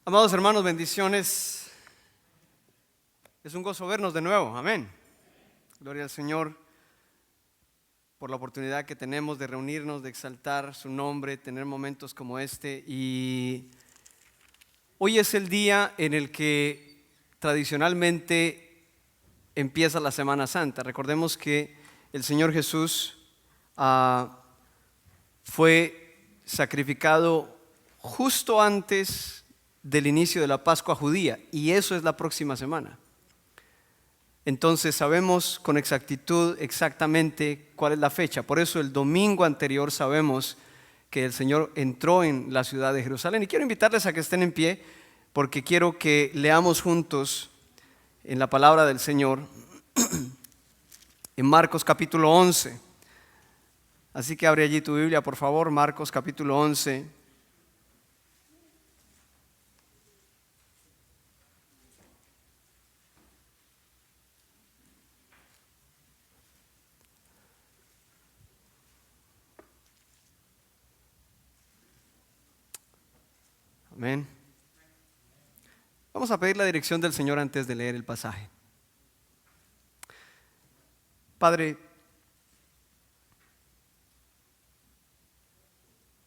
Amados hermanos, bendiciones. Es un gozo vernos de nuevo, amén. Gloria al Señor por la oportunidad que tenemos de reunirnos, de exaltar su nombre, tener momentos como este. Y hoy es el día en el que tradicionalmente empieza la Semana Santa. Recordemos que el Señor Jesús fue sacrificado justo antes del inicio de la Pascua judía, y eso es la próxima semana. Entonces sabemos con exactitud exactamente cuál es la fecha. Por eso el domingo anterior sabemos que el Señor entró en la ciudad de Jerusalén. Y quiero invitarles a que estén en pie, porque quiero que leamos juntos en la palabra del Señor en Marcos capítulo 11. Así que abre allí tu Biblia, por favor, Marcos capítulo 11. Amén. Vamos a pedir la dirección del Señor antes de leer el pasaje. Padre,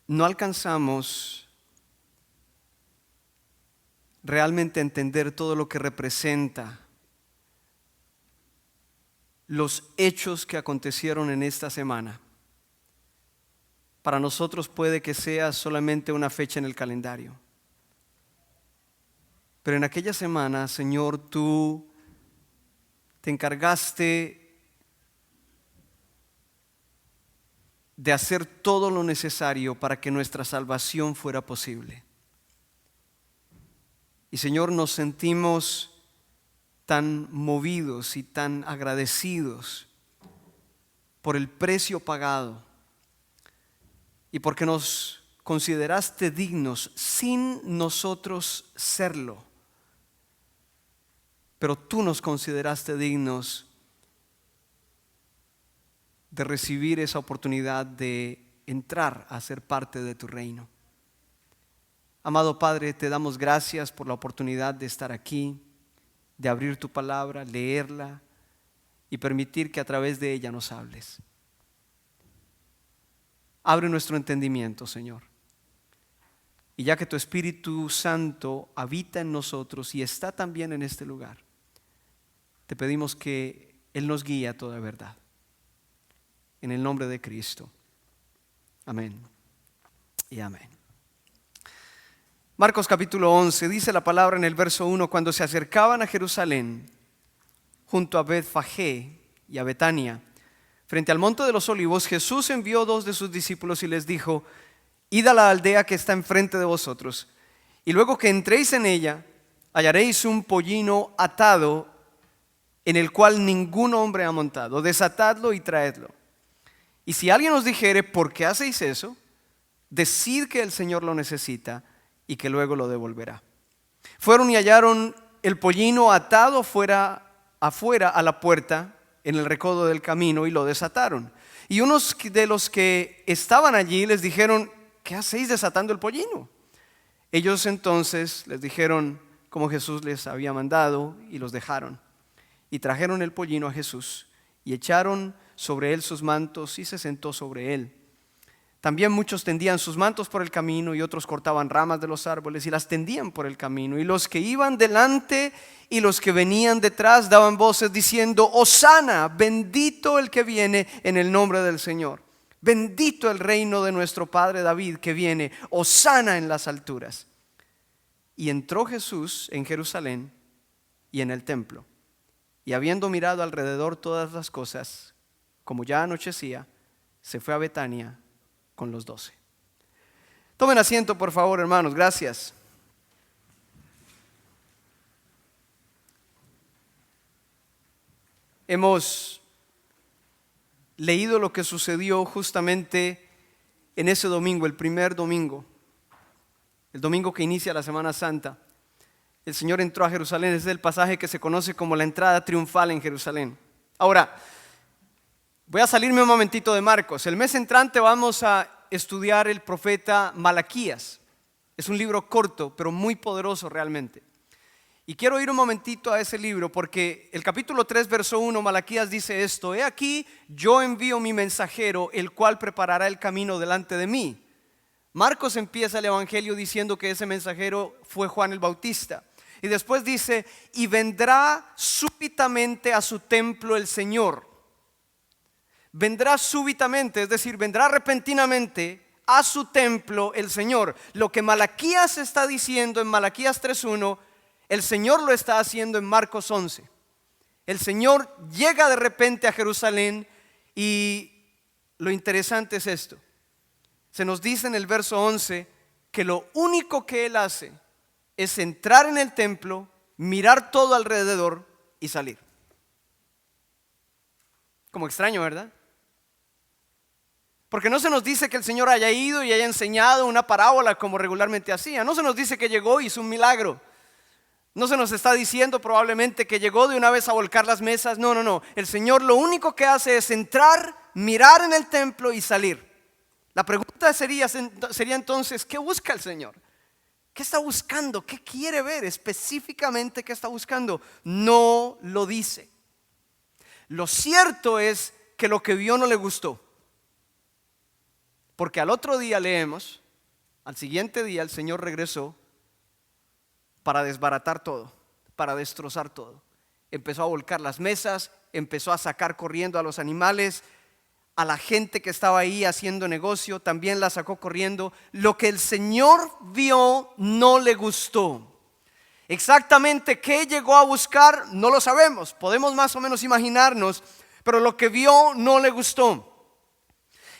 no alcanzamos realmente a entender todo lo que representa los hechos que acontecieron en esta semana. Para nosotros puede que sea solamente una fecha en el calendario. Pero en aquella semana, Señor, tú te encargaste de hacer todo lo necesario para que nuestra salvación fuera posible. Y Señor, nos sentimos tan movidos y tan agradecidos por el precio pagado y porque nos consideraste dignos sin nosotros serlo. Pero tú nos consideraste dignos de recibir esa oportunidad de entrar a ser parte de tu reino. Amado Padre, te damos gracias por la oportunidad de estar aquí, de abrir tu palabra, leerla y permitir que a través de ella nos hables. Abre nuestro entendimiento, Señor. Y ya que tu Espíritu Santo habita en nosotros y está también en este lugar, te pedimos que Él nos guíe a toda verdad. En el nombre de Cristo. Amén y amén. Marcos capítulo 11, dice la palabra en el verso 1: cuando se acercaban a Jerusalén, junto a Betfagé y a Betania, frente al monte de los olivos, Jesús envió 2 de sus discípulos y les dijo: id a la aldea que está enfrente de vosotros, y luego que entréis en ella, hallaréis un pollino atado en el cual ningún hombre ha montado. Desatadlo y traedlo. Y si alguien os dijere: ¿por qué hacéis eso?, decid que el Señor lo necesita y que luego lo devolverá. Fueron y hallaron el pollino atado afuera a la puerta en el recodo del camino y lo desataron. Y unos de los que estaban allí les dijeron: ¿qué hacéis desatando el pollino? Ellos entonces les dijeron como Jesús les había mandado y los dejaron. Y trajeron el pollino a Jesús y echaron sobre él sus mantos y se sentó sobre él. También muchos tendían sus mantos por el camino y otros cortaban ramas de los árboles y las tendían por el camino. Y los que iban delante y los que venían detrás daban voces diciendo: Hosana, bendito el que viene en el nombre del Señor. Bendito el reino de nuestro padre David que viene. Hosana en las alturas. Y entró Jesús en Jerusalén y en el templo. Y habiendo mirado alrededor todas las cosas, como ya anochecía, se fue a Betania con los 12. Tomen asiento, por favor, hermanos. Gracias. Hemos leído lo que sucedió justamente en ese domingo, el primer domingo, el domingo que inicia la Semana Santa. El Señor entró a Jerusalén. Es el pasaje que se conoce como la entrada triunfal en Jerusalén. Ahora, voy a salirme un momentito de Marcos. El mes entrante vamos a estudiar el profeta Malaquías. Es un libro corto, pero muy poderoso realmente. Y quiero ir un momentito a ese libro porque el capítulo 3, verso 1, Malaquías dice esto: He aquí, yo envío mi mensajero, el cual preparará el camino delante de mí. Marcos empieza el evangelio diciendo que ese mensajero fue Juan el Bautista. Y después dice: y vendrá súbitamente a su templo el Señor. Vendrá súbitamente, es decir, vendrá repentinamente a su templo el Señor. Lo que Malaquías está diciendo en Malaquías 3:1, el Señor lo está haciendo en Marcos 11. El Señor llega de repente a Jerusalén y lo interesante es esto. Se nos dice en el verso 11 que lo único que Él hace es entrar en el templo, mirar todo alrededor y salir. Como extraño, ¿verdad? Porque no se nos dice que el Señor haya ido y haya enseñado una parábola como regularmente hacía. No se nos dice que llegó y hizo un milagro. No se nos está diciendo probablemente que llegó de una vez a volcar las mesas. No. El Señor lo único que hace es entrar, mirar en el templo y salir. La pregunta sería entonces, ¿qué busca el Señor? ¿Qué está buscando? ¿Qué quiere ver específicamente? ¿Qué está buscando? No lo dice. Lo cierto es que lo que vio no le gustó. Porque al otro día leemos, al siguiente día el Señor regresó para desbaratar todo, para destrozar todo. Empezó a volcar las mesas, empezó a sacar corriendo a los animales, a la gente que estaba ahí haciendo negocio, también la sacó corriendo. Lo que el Señor vio no le gustó. Exactamente qué llegó a buscar no lo sabemos, podemos más o menos imaginarnos, pero lo que vio no le gustó.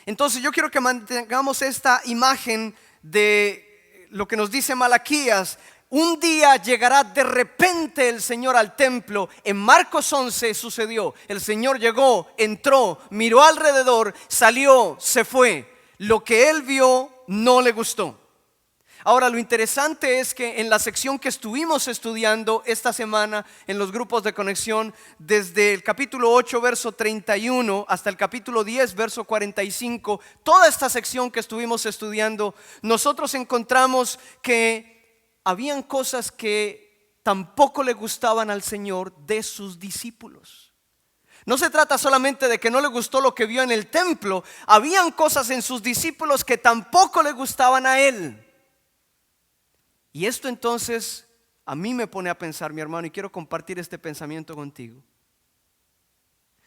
Entonces yo quiero que mantengamos esta imagen de lo que nos dice Malaquías. Un día llegará de repente el Señor al templo. En Marcos 11 sucedió. El Señor llegó, entró, miró alrededor, salió, se fue. Lo que Él vio no le gustó. Ahora, lo interesante es que en la sección que estuvimos estudiando esta semana en los grupos de conexión, desde el capítulo 8, verso 31 hasta el capítulo 10, verso 45, toda esta sección que estuvimos estudiando, nosotros encontramos que habían cosas que tampoco le gustaban al Señor de sus discípulos. No se trata solamente de que no le gustó lo que vio en el templo, habían cosas en sus discípulos que tampoco le gustaban a Él. Y esto entonces a mí me pone a pensar, mi hermano, y quiero compartir este pensamiento contigo.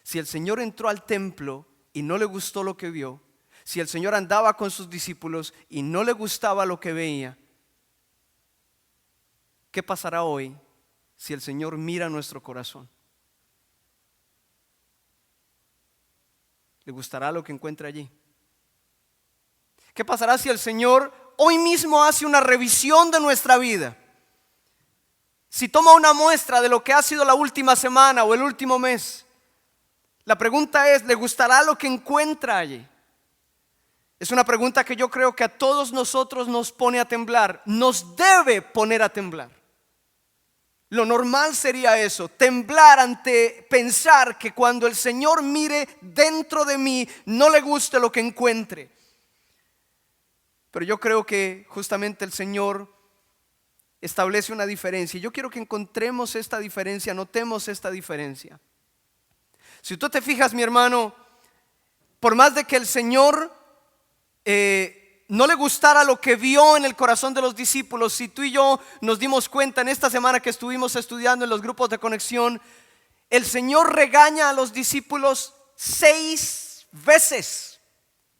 Si el Señor entró al templo y no le gustó lo que vio, si el Señor andaba con sus discípulos y no le gustaba lo que veía, ¿qué pasará hoy si el Señor mira nuestro corazón? ¿Le gustará lo que encuentra allí? ¿Qué pasará si el Señor hoy mismo hace una revisión de nuestra vida? Si toma una muestra de lo que ha sido la última semana o el último mes, la pregunta es, ¿le gustará lo que encuentra allí? Es una pregunta que yo creo que a todos nosotros nos pone a temblar, nos debe poner a temblar. Lo normal sería eso, temblar ante pensar que cuando el Señor mire dentro de mí no le guste lo que encuentre. Pero yo creo que justamente el Señor establece una diferencia. Yo quiero que encontremos esta diferencia, notemos esta diferencia. Si tú te fijas, mi hermano, por más de que el Señor no le gustara lo que vio en el corazón de los discípulos, si tú y yo nos dimos cuenta en esta semana que estuvimos estudiando en los grupos de conexión, el Señor regaña a los discípulos 6 veces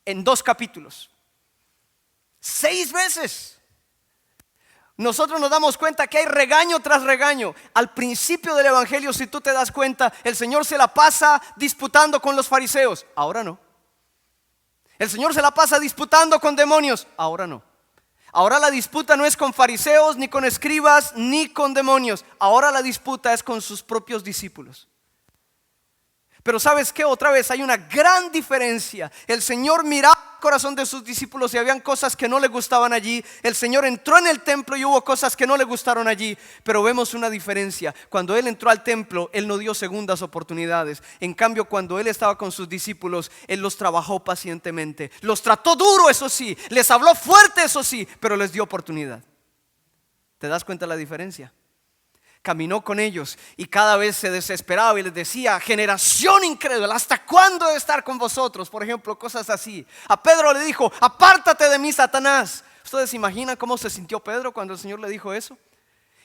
en 2 capítulos. 6 veces. Nosotros nos damos cuenta que hay regaño tras regaño. Al principio del evangelio, si tú te das cuenta, el Señor se la pasa disputando con los fariseos. Ahora no. El Señor se la pasa disputando con demonios. Ahora no. Ahora la disputa no es con fariseos, ni con escribas, ni con demonios. Ahora la disputa es con sus propios discípulos. Pero ¿sabes qué? Otra vez hay una gran diferencia. El Señor miraba corazón de sus discípulos y habían cosas que no le gustaban allí. El Señor entró en el templo y hubo cosas que no le gustaron allí. Pero vemos una diferencia. Cuando Él entró al templo, Él no dio segundas oportunidades. En cambio, cuando Él estaba con sus discípulos, Él los trabajó pacientemente. Los trató duro, eso sí. Les habló fuerte, eso sí. Pero les dio oportunidad. ¿Te das cuenta de la diferencia? Caminó con ellos y cada vez se desesperaba y les decía: generación incrédula, ¿hasta cuándo he de estar con vosotros? Por ejemplo, cosas así. A Pedro le dijo: apártate de mí, Satanás. ¿Ustedes se imaginan cómo se sintió Pedro cuando el Señor le dijo eso?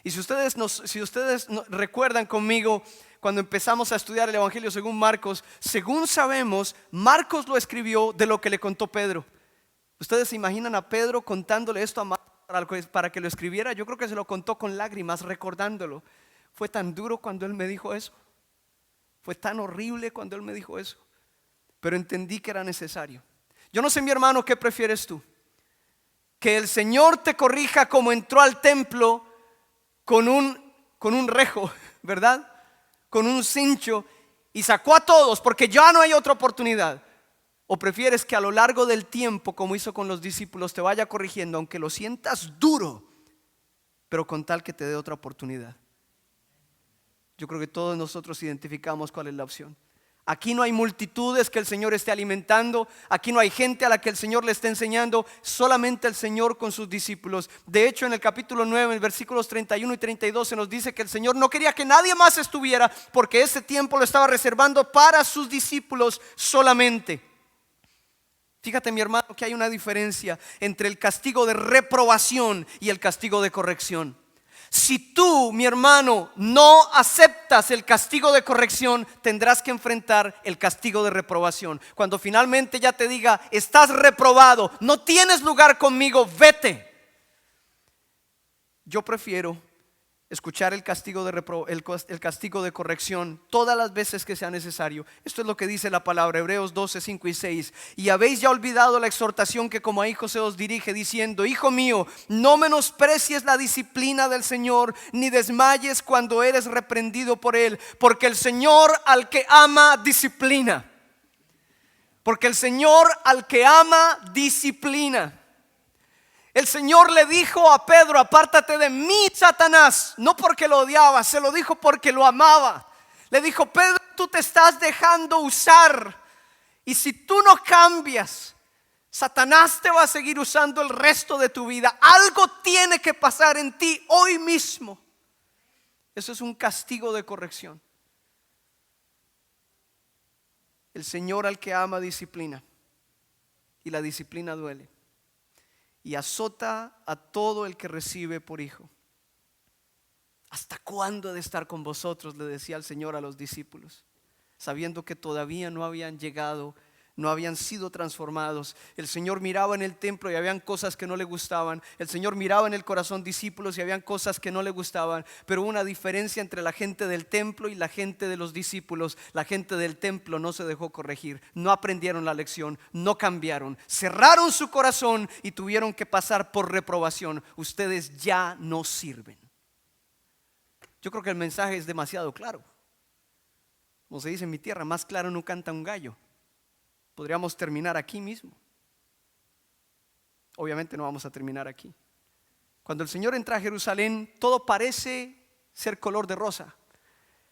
Y si ustedes recuerdan conmigo, cuando empezamos a estudiar el Evangelio según Marcos, según sabemos, Marcos lo escribió de lo que le contó Pedro. ¿Ustedes se imaginan a Pedro contándole esto a Marcos para que lo escribiera? Yo creo que se lo contó con lágrimas, recordándolo. Fue tan duro cuando él me dijo eso. Fue tan horrible cuando él me dijo eso. Pero entendí que era necesario. Yo no sé, mi hermano, ¿qué prefieres tú? Que el Señor te corrija como entró al templo con un rejo, ¿verdad? Con un cincho y sacó a todos porque ya no hay otra oportunidad. ¿O prefieres que a lo largo del tiempo, como hizo con los discípulos, te vaya corrigiendo, aunque lo sientas duro, pero con tal que te dé otra oportunidad? Yo creo que todos nosotros identificamos cuál es la opción. Aquí no hay multitudes que el Señor esté alimentando. Aquí no hay gente a la que el Señor le esté enseñando. Solamente el Señor con sus discípulos. De hecho, en el capítulo 9, en versículos 31 y 32 se nos dice que el Señor no quería que nadie más estuviera, porque ese tiempo lo estaba reservando para sus discípulos solamente. Fíjate, mi hermano, que hay una diferencia entre el castigo de reprobación y el castigo de corrección. Si tú, mi hermano, no aceptas el castigo de corrección, tendrás que enfrentar el castigo de reprobación. Cuando finalmente ya te diga: estás reprobado, no tienes lugar conmigo, vete. Yo prefiero escuchar el castigo de corrección todas las veces que sea necesario. Esto es lo que dice la palabra, Hebreos 12, 5 y 6. Y habéis ya olvidado la exhortación que como a hijos se os dirige, diciendo: hijo mío, no menosprecies la disciplina del Señor, ni desmayes cuando eres reprendido por Él, porque el Señor al que ama disciplina. Porque el Señor al que ama disciplina. El Señor le dijo a Pedro: apártate de mí, Satanás. No porque lo odiaba, se lo dijo porque lo amaba. Le dijo: Pedro, tú te estás dejando usar, y si tú no cambias, Satanás te va a seguir usando el resto de tu vida. Algo tiene que pasar en ti hoy mismo. Eso es un castigo de corrección. El Señor al que ama disciplina, y la disciplina duele. Y azota a todo el que recibe por hijo. ¿Hasta cuándo he de estar con vosotros?, le decía el Señor a los discípulos, sabiendo que todavía no habían llegado, no habían sido transformados. El Señor miraba en el templo y habían cosas que no le gustaban. El Señor miraba en el corazón discípulos y habían cosas que no le gustaban. Pero hubo una diferencia entre la gente del templo y la gente de los discípulos. La gente del templo no se dejó corregir, no aprendieron la lección, no cambiaron, cerraron su corazón y tuvieron que pasar por reprobación. Ustedes ya no sirven. Yo creo que el mensaje es demasiado claro. Como se dice en mi tierra, más claro no canta un gallo. Podríamos terminar aquí mismo. Obviamente no vamos a terminar aquí. Cuando el Señor entra a Jerusalén, todo parece ser color de rosa.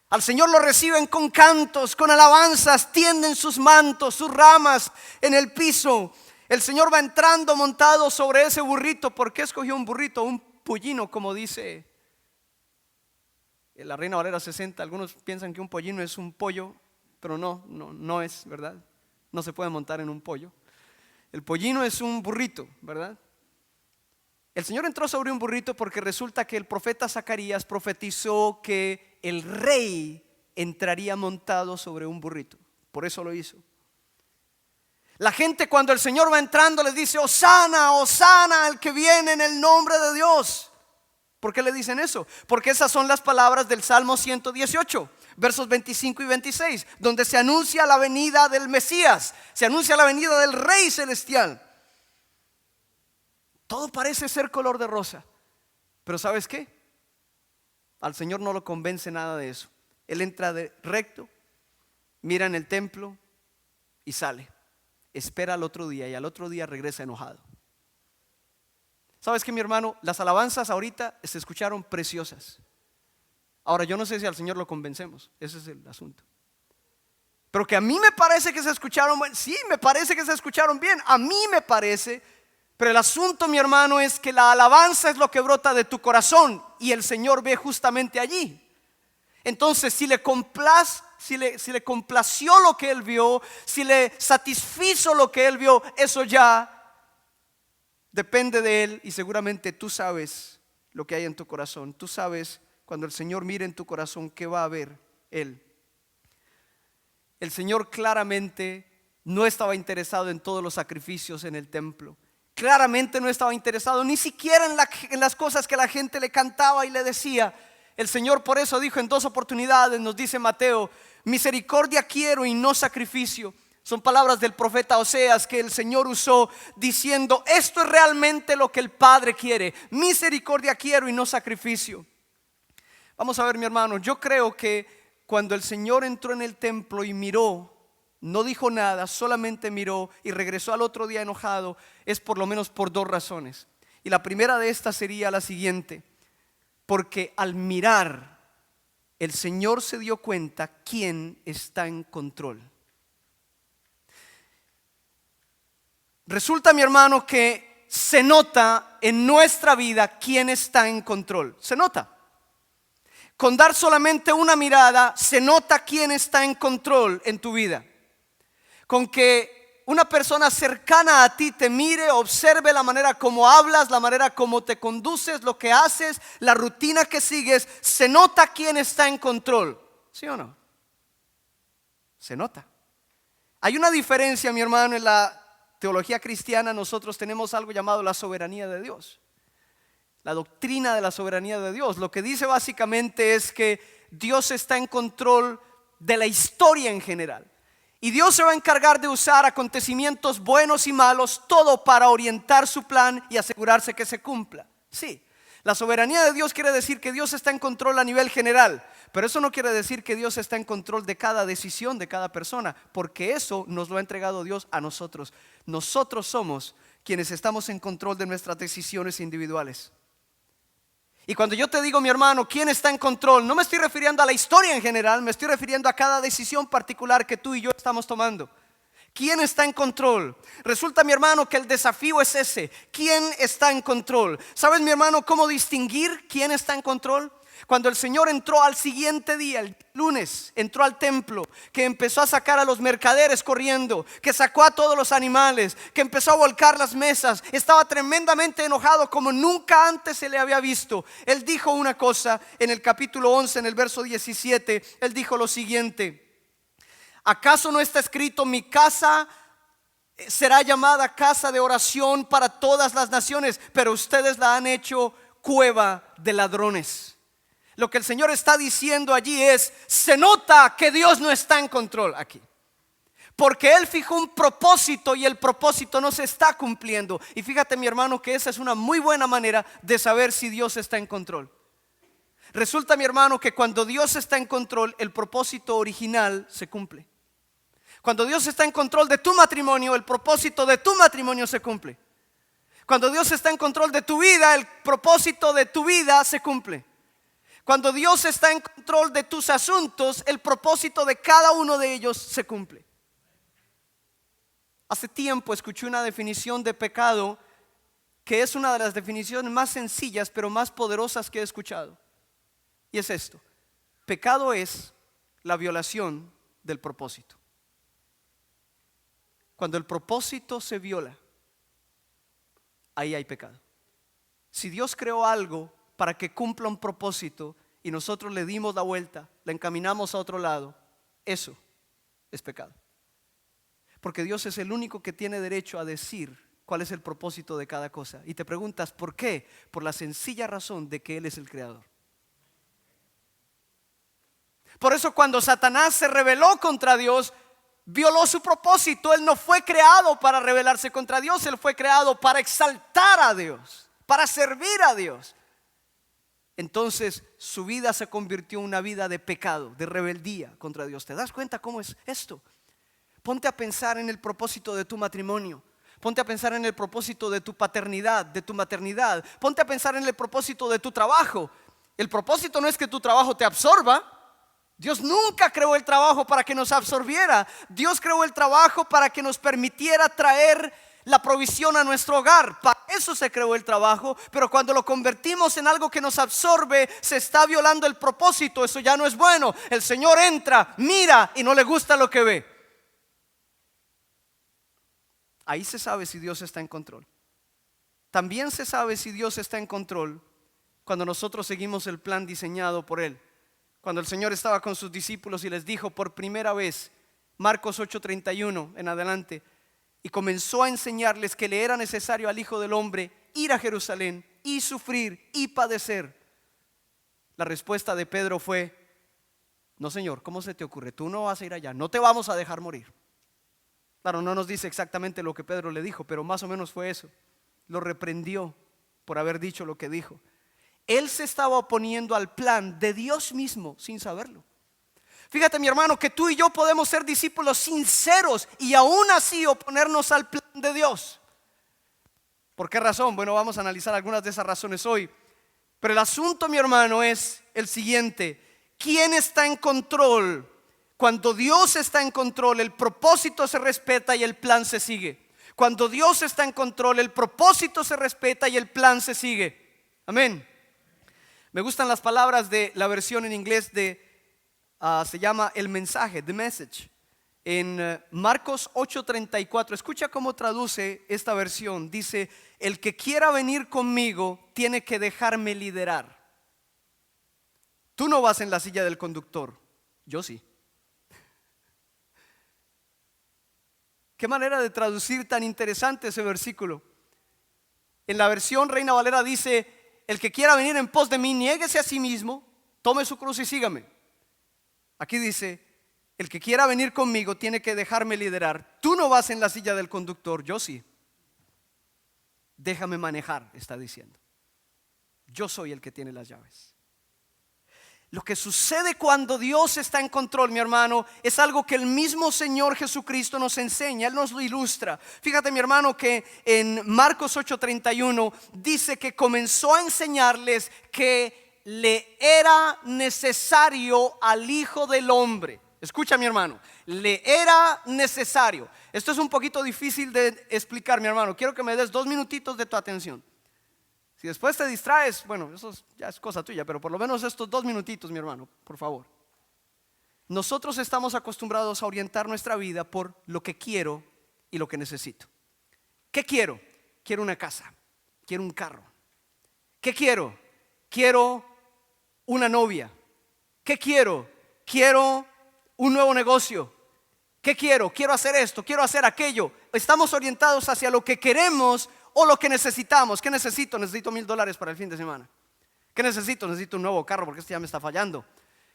Al Señor lo reciben con cantos, con alabanzas, tienden sus mantos, sus ramas en el piso. El Señor va entrando montado sobre ese burrito. ¿Por qué escogió un burrito? Un pollino, como dice la Reina Valera 60. Algunos piensan que un pollino es un pollo, pero no es, ¿verdad? No se puede montar en un pollo. El pollino es un burrito, ¿verdad? El Señor entró sobre un burrito porque resulta que el profeta Zacarías profetizó que el rey entraría montado sobre un burrito. Por eso lo hizo. La gente, cuando el Señor va entrando, les dice: Hosana, Hosana al que viene en el nombre de Dios. ¿Por qué le dicen eso? Porque esas son las palabras del Salmo 118, versos 25 y 26, donde se anuncia la venida del Mesías, se anuncia la venida del Rey Celestial. Todo parece ser color de rosa, pero ¿sabes qué? Al Señor no lo convence nada de eso. Él entra recto, mira en el templo y sale. espera al otro día y al otro día regresa enojado. ¿Sabes qué, mi hermano? Las alabanzas ahorita se escucharon preciosas. Ahora yo no sé si al Señor lo convencemos, ese es el asunto. Pero que a mí me parece que se escucharon bien, sí, me parece que se escucharon bien, a mí me parece. Pero el asunto, mi hermano, es que la alabanza es lo que brota de tu corazón y el Señor ve justamente allí. Entonces, si le complació lo que Él vio, si le satisfizo lo que Él vio, eso ya depende de Él y seguramente tú sabes lo que hay en tu corazón. Tú sabes cuando el Señor mire en tu corazón qué va a ver Él. El Señor claramente no estaba interesado en todos los sacrificios en el templo. Claramente no estaba interesado ni siquiera en las cosas que la gente le cantaba y le decía. El Señor por eso dijo en 2 oportunidades, nos dice Mateo: misericordia quiero y no sacrificio. Son palabras del profeta Oseas que el Señor usó diciendo: esto es realmente lo que el Padre quiere, misericordia quiero y no sacrificio. Vamos a ver, mi hermano, yo creo que cuando el Señor entró en el templo y miró, no dijo nada, solamente miró y regresó al otro día enojado, es por lo menos por 2 razones. Y la primera de estas sería la siguiente: porque al mirar, el Señor se dio cuenta quién está en control. Resulta, mi hermano, que se nota en nuestra vida quién está en control. Se nota. Con dar solamente una mirada, se nota quién está en control en tu vida. Con que una persona cercana a ti te mire, observe la manera como hablas, la manera como te conduces, lo que haces, la rutina que sigues, se nota quién está en control. ¿Sí o no? Se nota. Hay una diferencia, mi hermano, en la teología cristiana. Nosotros tenemos algo llamado la soberanía de Dios. La doctrina de la soberanía de Dios. Lo que dice básicamente es que Dios está en control de la historia en general. Y Dios se va a encargar de usar acontecimientos buenos y malos, todo para orientar su plan y asegurarse que se cumpla. Sí, la soberanía de Dios quiere decir que Dios está en control a nivel general, pero eso no quiere decir que Dios está en control de cada decisión de cada persona, porque eso nos lo ha entregado Dios a nosotros. Nosotros somos quienes estamos en control de nuestras decisiones individuales. Y cuando yo te digo, mi hermano, ¿quién está en control? No me estoy refiriendo a la historia en general, me estoy refiriendo a cada decisión particular que tú y yo estamos tomando. ¿Quién está en control? Resulta, mi hermano, que el desafío es ese. ¿Quién está en control? ¿Sabes, mi hermano, cómo distinguir quién está en control? Cuando el Señor entró al siguiente día, el lunes, entró al templo, que empezó a sacar a los mercaderes corriendo, que sacó a todos los animales, que empezó a volcar las mesas, estaba tremendamente enojado como nunca antes se le había visto. Él dijo una cosa en el capítulo 11, en el verso 17, él dijo lo siguiente: ¿acaso no está escrito: mi casa será llamada casa de oración para todas las naciones? Pero ustedes la han hecho cueva de ladrones. Lo que el Señor está diciendo allí es: se nota que Dios no está en control aquí, porque Él fijó un propósito y el propósito no se está cumpliendo. Y fíjate, mi hermano, que esa es una muy buena manera de saber si Dios está en control. Resulta, mi hermano, que cuando Dios está en control, el propósito original se cumple. Cuando Dios está en control de tu matrimonio, el propósito de tu matrimonio se cumple. Cuando Dios está en control de tu vida, el propósito de tu vida se cumple. Cuando Dios está en control de tus asuntos, el propósito de cada uno de ellos se cumple. Hace tiempo escuché una definición de pecado que es una de las definiciones más sencillas pero más poderosas que he escuchado. Y es esto: pecado es la violación del propósito. Cuando el propósito se viola, ahí hay pecado. Si Dios creó algo para que cumpla un propósito y nosotros le dimos la vuelta, la encaminamos a otro lado, eso es pecado. Porque Dios es el único que tiene derecho a decir cuál es el propósito de cada cosa. Y te preguntas, ¿por qué? Por la sencilla razón de que Él es el creador. Por eso cuando Satanás se rebeló contra Dios, violó su propósito. Él no fue creado para rebelarse contra Dios, Él fue creado para exaltar a Dios, para servir a Dios. Entonces su vida se convirtió en una vida de pecado, de rebeldía contra Dios. ¿Te das cuenta cómo es esto? Ponte a pensar en el propósito de tu matrimonio. Ponte a pensar en el propósito de tu paternidad, de tu maternidad. Ponte a pensar en el propósito de tu trabajo. El propósito no es que tu trabajo te absorba. Dios nunca creó el trabajo para que nos absorbiera. Dios creó el trabajo para que nos permitiera traer la provisión a nuestro hogar. Para eso se creó el trabajo. Pero cuando lo convertimos en algo que nos absorbe, se está violando el propósito. Eso ya no es bueno. El Señor entra, mira y no le gusta lo que ve. Ahí se sabe si Dios está en control. También se sabe si Dios está en control cuando nosotros seguimos el plan diseñado por Él. Cuando el Señor estaba con sus discípulos y les dijo por primera vez, Marcos 8:31 en adelante, y comenzó a enseñarles que le era necesario al Hijo del Hombre ir a Jerusalén y sufrir y padecer. La respuesta de Pedro fue: no, Señor, ¿cómo se te ocurre? Tú no vas a ir allá, no te vamos a dejar morir. Claro, no nos dice exactamente lo que Pedro le dijo, pero más o menos fue eso. Lo reprendió por haber dicho lo que dijo. Él se estaba oponiendo al plan de Dios mismo sin saberlo. Fíjate, mi hermano, que tú y yo podemos ser discípulos sinceros y aún así oponernos al plan de Dios. ¿Por qué razón? Bueno, vamos a analizar algunas de esas razones hoy. Pero el asunto, mi hermano, es el siguiente: ¿quién está en control? Cuando Dios está en control, el propósito se respeta y el plan se sigue. Cuando Dios está en control, el propósito se respeta y el plan se sigue. Amén. Me gustan las palabras de la versión en inglés se llama El Mensaje, The Message. En Marcos 8:34, escucha cómo traduce esta versión. Dice: el que quiera venir conmigo tiene que dejarme liderar. Tú no vas en la silla del conductor, yo sí. Qué manera de traducir tan interesante ese versículo. En la versión Reina Valera dice: el que quiera venir en pos de mí, niéguese a sí mismo, tome su cruz y sígame. Aquí dice: el que quiera venir conmigo tiene que dejarme liderar. Tú no vas en la silla del conductor, yo sí. Déjame manejar, está diciendo. Yo soy el que tiene las llaves. Lo que sucede cuando Dios está en control, mi hermano, es algo que el mismo Señor Jesucristo nos enseña. Él nos lo ilustra. Fíjate, mi hermano, que en Marcos 8:31 dice que comenzó a enseñarles que le era necesario al Hijo del Hombre. Escucha, mi hermano, le era necesario. Esto es un poquito difícil de explicar, mi hermano. Quiero que me des 2 minutitos de tu atención. Si después te distraes, bueno, eso ya es cosa tuya, pero por lo menos estos 2 minutitos, mi hermano, por favor. Nosotros estamos acostumbrados a orientar nuestra vida por lo que quiero y lo que necesito. ¿Qué quiero? Quiero una casa, quiero un carro. ¿Qué quiero? Quiero una novia. ¿Qué quiero? Quiero un nuevo negocio. ¿Qué quiero? Quiero hacer esto, quiero hacer aquello. Estamos orientados hacia lo que queremos o lo que necesitamos. ¿Qué necesito? Necesito $1,000 para el fin de semana. ¿Qué necesito? Necesito un nuevo carro porque este ya me está fallando.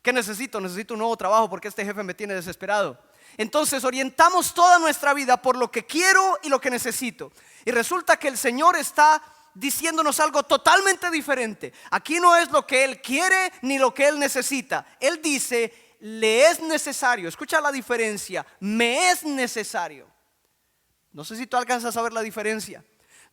¿Qué necesito? Necesito un nuevo trabajo porque este jefe me tiene desesperado. Entonces orientamos toda nuestra vida por lo que quiero y lo que necesito. Y resulta que el Señor está diciéndonos algo totalmente diferente. Aquí no es lo que Él quiere ni lo que Él necesita. Él dice: le es necesario. Escucha la diferencia. Me es necesario. No sé si tú alcanzas a ver la diferencia.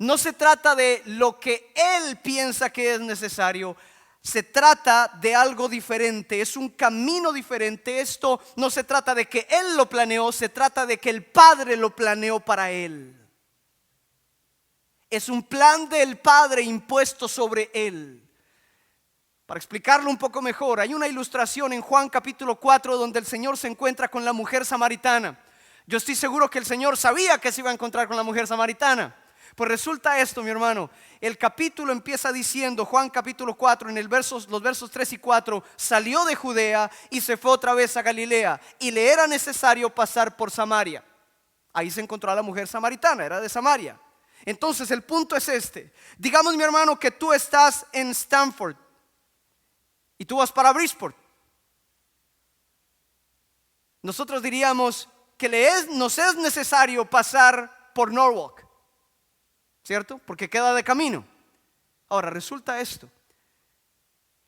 No se trata de lo que Él piensa que es necesario. Se trata de algo diferente. Es un camino diferente. Esto no se trata de que Él lo planeó. Se trata de que el Padre lo planeó para Él. Es un plan del Padre impuesto sobre Él. Para explicarlo un poco mejor, hay una ilustración en Juan capítulo 4 donde el Señor se encuentra con la mujer samaritana. Yo estoy seguro que el Señor sabía que se iba a encontrar con la mujer samaritana. Pues resulta esto, mi hermano. El capítulo empieza diciendo, Juan capítulo 4, en los versos 3 y 4: salió de Judea y se fue otra vez a Galilea, y le era necesario pasar por Samaria. Ahí se encontró a la mujer samaritana, era de Samaria. Entonces el punto es este. Digamos, mi hermano, que tú estás en Stanford y tú vas para Bridgeport. Nosotros diríamos que nos es necesario pasar por Norwalk, ¿cierto? Porque queda de camino. Ahora resulta esto: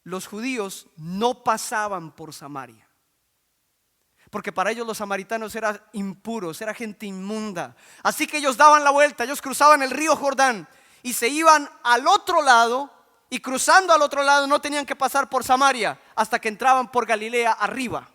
los judíos no pasaban por Samaria. porque para ellos los samaritanos eran impuros, era gente inmunda. Así que ellos daban la vuelta, ellos cruzaban el río Jordán y se iban al otro lado, y cruzando al otro lado no tenían que pasar por Samaria hasta que entraban por Galilea arriba.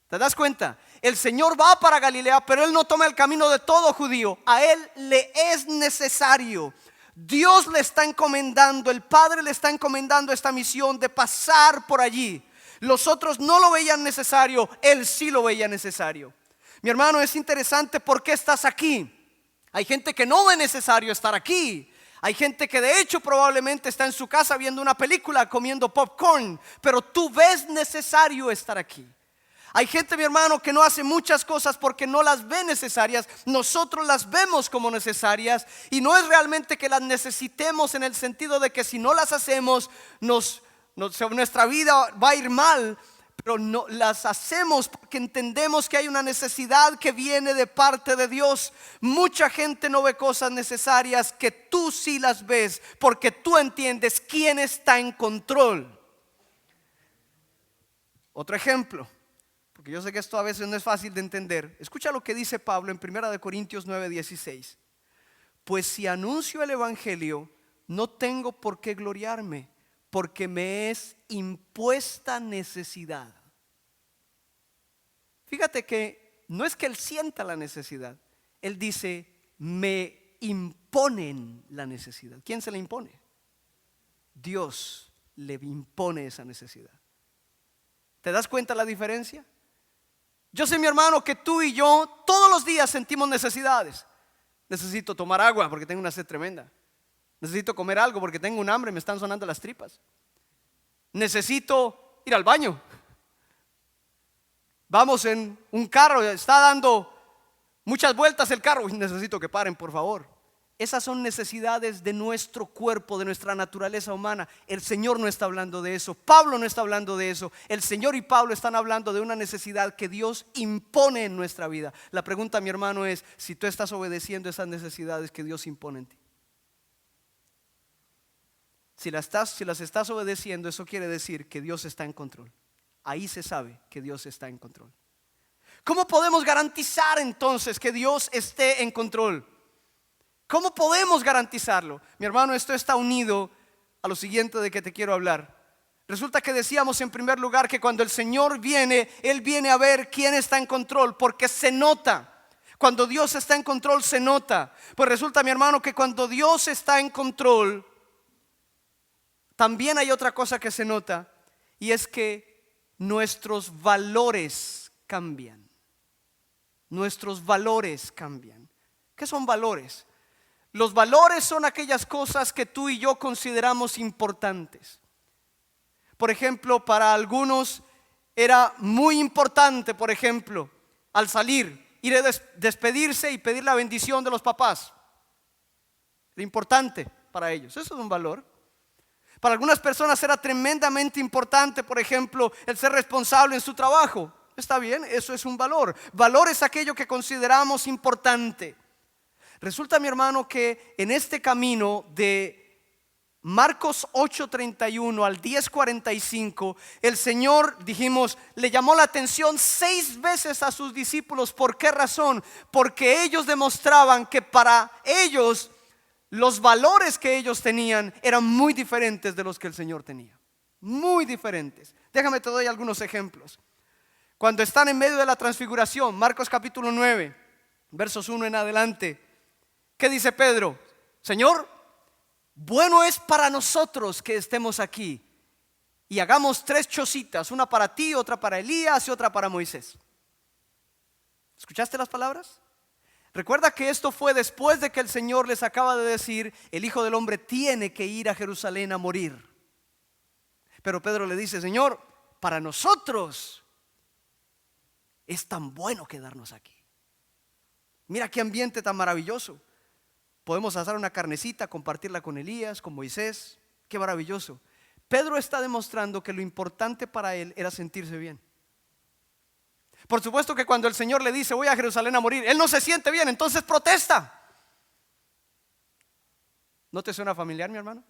¿Te das cuenta? El Señor va para Galilea, pero Él no toma el camino de todo judío. A Él le es necesario. Dios le está encomendando, el Padre le está encomendando esta misión de pasar por allí. Los otros no lo veían necesario, Él sí lo veía necesario. Mi hermano, es interesante por qué estás aquí. Hay gente que no ve necesario estar aquí. Hay gente que de hecho probablemente está en su casa viendo una película, comiendo popcorn, pero tú ves necesario estar aquí. Hay gente, mi hermano, que no hace muchas cosas porque no las ve necesarias. Nosotros las vemos como necesarias, y no es realmente que las necesitemos en el sentido de que si no las hacemos nuestra vida va a ir mal, pero no las hacemos porque entendemos que hay una necesidad que viene de parte de Dios. Mucha gente no ve cosas necesarias que tú sí las ves, porque tú entiendes quién está en control. Otro ejemplo, porque yo sé que esto a veces no es fácil de entender. Escucha lo que dice Pablo en 1 Corintios 9:16. Pues si anuncio el evangelio, no tengo por qué gloriarme, porque me es impuesta necesidad. Fíjate que no es que él sienta la necesidad. Él dice, me imponen la necesidad. ¿Quién se la impone? Dios le impone esa necesidad. ¿Te das cuenta la diferencia? Yo sé, mi hermano, que tú y yo todos los días sentimos necesidades. Necesito tomar agua porque tengo una sed tremenda. Necesito comer algo porque tengo un hambre, me están sonando las tripas. Necesito ir al baño. Vamos en un carro, está dando muchas vueltas el carro, necesito que paren, por favor. Esas son necesidades de nuestro cuerpo, de nuestra naturaleza humana. El Señor no está hablando de eso, Pablo no está hablando de eso. El Señor y Pablo están hablando de una necesidad que Dios impone en nuestra vida. La pregunta, mi hermano, es si tú estás obedeciendo esas necesidades que Dios impone en ti. Si las estás obedeciendo, eso quiere decir que Dios está en control. Ahí se sabe que Dios está en control. ¿Cómo podemos garantizar entonces que Dios esté en control? ¿Cómo podemos garantizarlo? Mi hermano, esto está unido a lo siguiente de que te quiero hablar. Resulta que decíamos en primer lugar que cuando el Señor viene, Él viene a ver quién está en control, porque se nota. Cuando Dios está en control se nota. Pues resulta, mi hermano, que cuando Dios está en control, también hay otra cosa que se nota, y es que nuestros valores cambian. Nuestros valores cambian. ¿Qué son valores? Los valores son aquellas cosas que tú y yo consideramos importantes. Por ejemplo, para algunos era muy importante, por ejemplo, al salir, ir a despedirse y pedir la bendición de los papás. Era importante para ellos, eso es un valor. Para algunas personas era tremendamente importante, por ejemplo, el ser responsable en su trabajo. Está bien, eso es un valor. Valor es aquello que consideramos importante. Resulta, mi hermano, que en este camino de Marcos 8:31 al 10:45, el Señor, dijimos, le llamó la atención 6 veces a sus discípulos. ¿Por qué razón? Porque ellos demostraban que para ellos los valores que ellos tenían eran muy diferentes de los que el Señor tenía. Muy diferentes. Déjame te doy algunos ejemplos. Cuando están en medio de la transfiguración, Marcos capítulo 9, versos 1 en adelante, ¿qué dice Pedro? Señor, bueno es para nosotros que estemos aquí y hagamos 3 chocitas, una para ti, otra para Elías y otra para Moisés. ¿Escuchaste las palabras? Recuerda que esto fue después de que el Señor les acaba de decir, el Hijo del Hombre tiene que ir a Jerusalén a morir. Pero Pedro le dice, Señor, para nosotros es tan bueno quedarnos aquí. Mira qué ambiente tan maravilloso. Podemos asar una carnecita, compartirla con Elías, con Moisés. Qué maravilloso. Pedro está demostrando que lo importante para él era sentirse bien. Por supuesto que cuando el Señor le dice voy a Jerusalén a morir, él no se siente bien, entonces protesta. ¿No te suena familiar, mi hermano?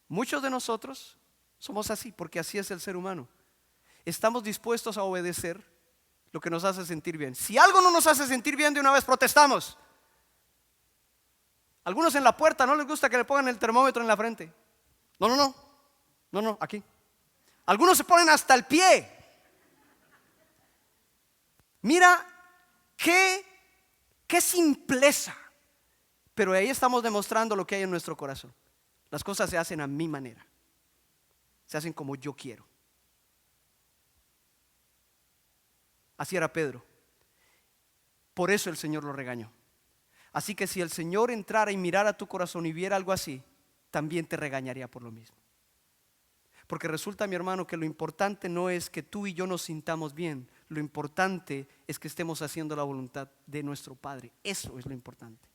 Muchos de nosotros somos así, porque así es el ser humano. estamos dispuestos a obedecer lo que nos hace sentir bien. Si algo no nos hace sentir bien, de una vez protestamos. Algunos en la puerta no les gusta que le pongan el termómetro en la frente. No, aquí. Algunos se ponen hasta el pie. Mira qué simpleza. Pero ahí estamos demostrando lo que hay en nuestro corazón. Las cosas se hacen a mi manera. Se hacen como yo quiero. Así era Pedro. Por eso el Señor lo regañó. Así que si el Señor entrara y mirara tu corazón y viera algo así, también te regañaría por lo mismo. Porque resulta, mi hermano, que lo importante no es que tú y yo nos sintamos bien. Lo importante es que estemos haciendo la voluntad de nuestro Padre. Eso es lo importante.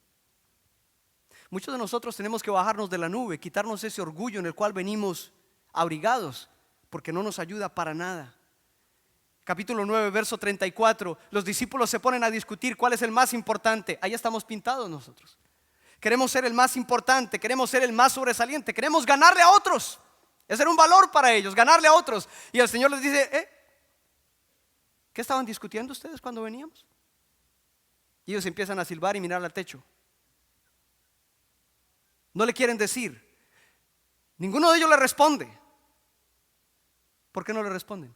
Muchos de nosotros tenemos que bajarnos de la nube, quitarnos ese orgullo en el cual venimos abrigados, porque no nos ayuda para nada. Capítulo 9, verso 34, los discípulos se ponen a discutir cuál es el más importante. Ahí estamos pintados nosotros. Queremos ser el más importante, queremos ser el más sobresaliente, queremos ganarle a otros. Ese era un valor para ellos, ganarle a otros. Y el Señor les dice, ¿qué estaban discutiendo ustedes cuando veníamos? Y ellos empiezan a silbar y mirar al techo. No le quieren decir. Ninguno de ellos le responde. ¿Por qué no le responden?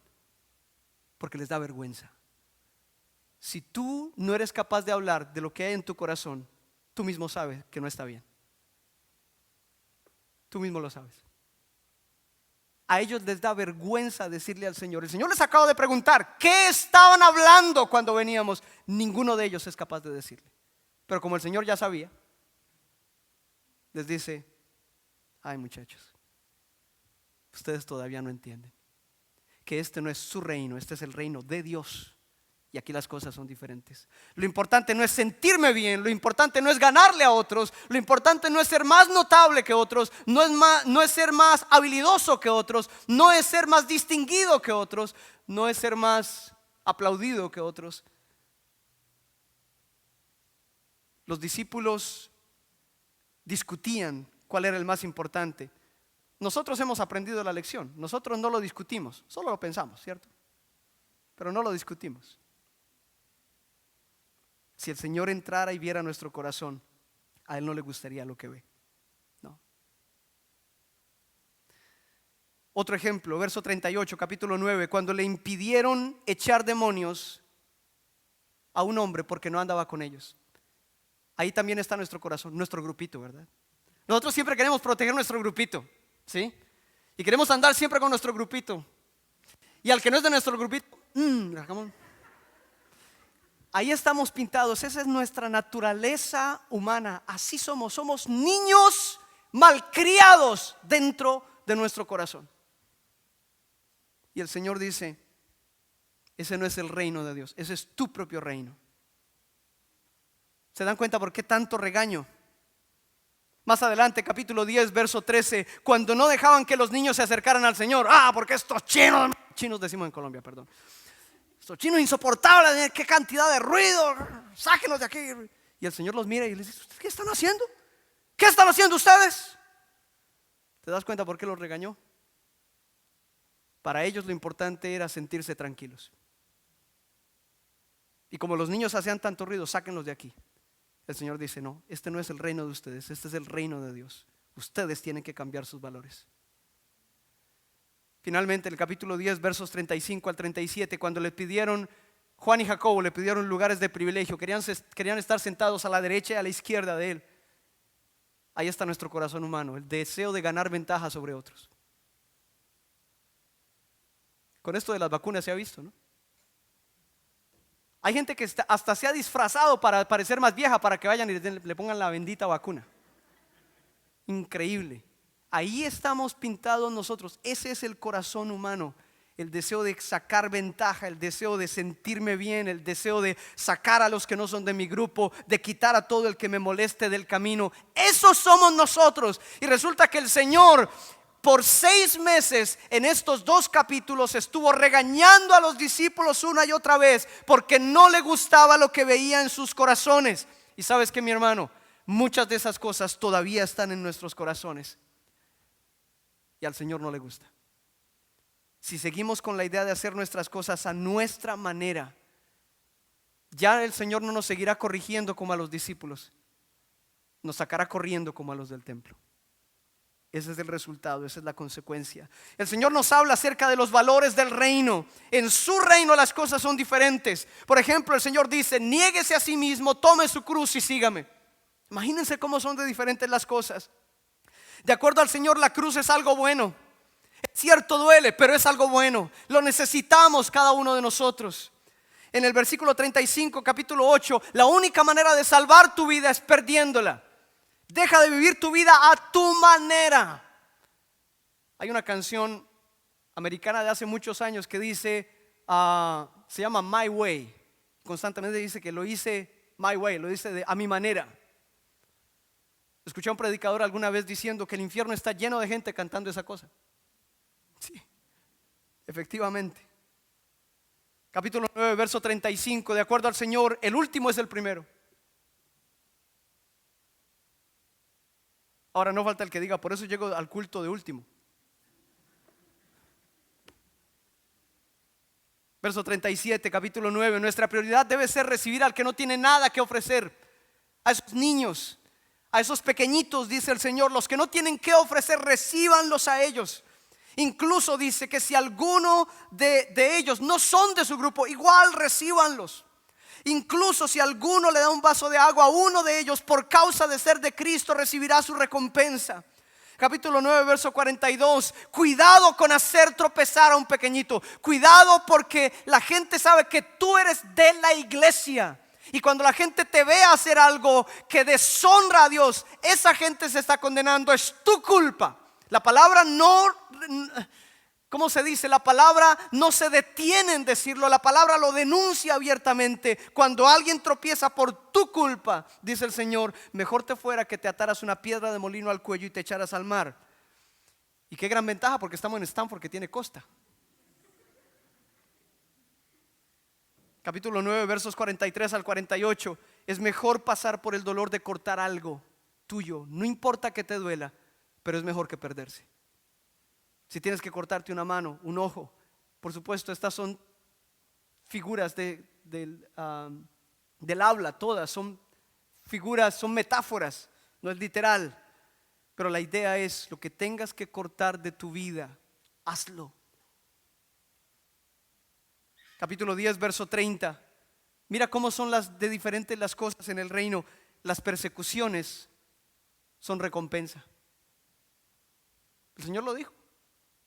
Porque les da vergüenza. Si tú no eres capaz de hablar de lo que hay en tu corazón, tú mismo sabes que no está bien. Tú mismo lo sabes. A ellos les da vergüenza decirle al Señor. El Señor les acaba de preguntar, ¿qué estaban hablando cuando veníamos? Ninguno de ellos es capaz de decirle. Pero como el Señor ya sabía, les dice, ay muchachos, ustedes todavía no entienden que este no es su reino, este es el reino de Dios. Y aquí las cosas son diferentes. Lo importante no es sentirme bien, lo importante no es ganarle a otros, lo importante no es ser más notable que otros, no es ser más habilidoso que otros, no es ser más distinguido que otros, no es ser más aplaudido que otros. Los discípulos discutían cuál era el más importante. Nosotros hemos aprendido la lección. Nosotros no lo discutimos, solo lo pensamos, ¿cierto? Pero no lo discutimos. Si el Señor entrara y viera nuestro corazón, a Él no le gustaría lo que ve. No. Otro ejemplo, verso 38, capítulo 9, cuando le impidieron echar demonios a un hombre porque no andaba con ellos. Ahí también está nuestro corazón, nuestro grupito, ¿verdad? Nosotros siempre queremos proteger nuestro grupito, ¿sí? Y queremos andar siempre con nuestro grupito. Y al que no es de nuestro grupito, ahí estamos pintados. Esa es nuestra naturaleza humana. Así somos niños malcriados dentro de nuestro corazón. Y el Señor dice, ese no es el reino de Dios, ese es tu propio reino. ¿Se dan cuenta por qué tanto regaño? Más adelante, capítulo 10, verso 13, cuando no dejaban que los niños se acercaran al Señor. Porque estos chinos decimos en Colombia, perdón. Estos chinos insoportables, qué cantidad de ruido, sáquenlos de aquí. Y el Señor los mira y les dice, ¿qué están haciendo? ¿Qué están haciendo ustedes? ¿Te das cuenta por qué los regañó? Para ellos lo importante era sentirse tranquilos. Y como los niños hacían tanto ruido, sáquenlos de aquí. El Señor dice, no, este no es el reino de ustedes, este es el reino de Dios. Ustedes tienen que cambiar sus valores. Finalmente, el capítulo 10, versos 35 al 37, cuando le pidieron, Juan y Jacobo le pidieron lugares de privilegio, querían estar sentados a la derecha y a la izquierda de él. Ahí está nuestro corazón humano, el deseo de ganar ventaja sobre otros. Con esto de las vacunas se ha visto, ¿no? Hay gente que hasta se ha disfrazado para parecer más vieja, para que vayan y le pongan la bendita vacuna. Increíble. Ahí estamos pintados nosotros. Ese es el corazón humano. El deseo de sacar ventaja, el deseo de sentirme bien, el deseo de sacar a los que no son de mi grupo, de quitar a todo el que me moleste del camino. Esos somos nosotros. Y resulta que el Señor, por 6 meses en estos 2 capítulos, estuvo regañando a los discípulos una y otra vez porque no le gustaba lo que veía en sus corazones. Y sabes que, mi hermano, muchas de esas cosas todavía están en nuestros corazones y al Señor no le gusta. si seguimos con la idea de hacer nuestras cosas a nuestra manera, ya el Señor no nos seguirá corrigiendo como a los discípulos, nos sacará corriendo como a los del templo. Ese es el resultado, esa es la consecuencia. El Señor nos habla acerca de los valores del reino. En su reino las cosas son diferentes. Por ejemplo, el Señor dice: niéguese a sí mismo, tome su cruz y sígame. Imagínense cómo son de diferentes las cosas. De acuerdo al Señor, la cruz es algo bueno. Es cierto, duele, pero es algo bueno. Lo necesitamos cada uno de nosotros. En el versículo 35, capítulo 8, la única manera de salvar tu vida es perdiéndola. Deja de vivir tu vida a tu manera. Hay una canción americana de hace muchos años que dice, se llama My Way. Constantemente dice que lo hice my way, lo dice a mi manera. Escuché a un predicador alguna vez diciendo que el infierno está lleno de gente cantando esa cosa. Sí, efectivamente. Capítulo 9, verso 35, de acuerdo al Señor, el último es el primero. Ahora no falta el que diga, por eso llego al culto de último. Verso 37, capítulo 9, nuestra prioridad debe ser recibir al que no tiene nada que ofrecer. A esos niños, a esos pequeñitos, dice el Señor, los que no tienen que ofrecer, recíbanlos a ellos. Incluso dice que si alguno de ellos no son de su grupo, igual recíbanlos. Incluso si alguno le da un vaso de agua a uno de ellos, por causa de ser de Cristo, recibirá su recompensa. Capítulo 9, verso 42. Cuidado con hacer tropezar a un pequeñito. Cuidado porque la gente sabe que tú eres de la iglesia. Y cuando la gente te ve hacer algo que deshonra a Dios, esa gente se está condenando, es tu culpa. La palabra no, ¿cómo se dice? La palabra no se detiene en decirlo, la palabra lo denuncia abiertamente. Cuando alguien tropieza por tu culpa, dice el Señor, mejor te fuera que te ataras una piedra de molino al cuello y te echaras al mar. Y qué gran ventaja, porque estamos en Stanford, que tiene costa. Capítulo 9, versos 43 al 48. Es mejor pasar por el dolor de cortar algo tuyo, no importa que te duela, pero es mejor que perderse. Si tienes que cortarte una mano, un ojo, por supuesto, estas son figuras del habla, todas son figuras, son metáforas, no es literal. Pero la idea es, lo que tengas que cortar de tu vida, hazlo. Capítulo 10, verso 30. Mira cómo son de diferentes las cosas en el reino. Las persecuciones son recompensa. El Señor lo dijo.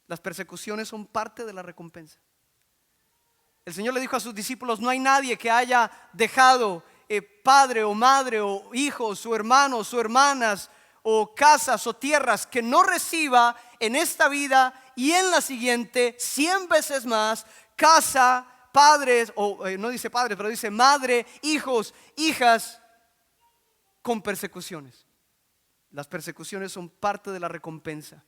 Las persecuciones son parte de la recompensa. El Señor le dijo a sus discípulos: no hay nadie que haya dejado padre o madre o hijos o hermanos o hermanas o casas o tierras que no reciba en esta vida y en la siguiente 100 veces más: casa, padres, o no dice padres, pero dice madre, hijos, hijas, con persecuciones. Las persecuciones son parte de la recompensa.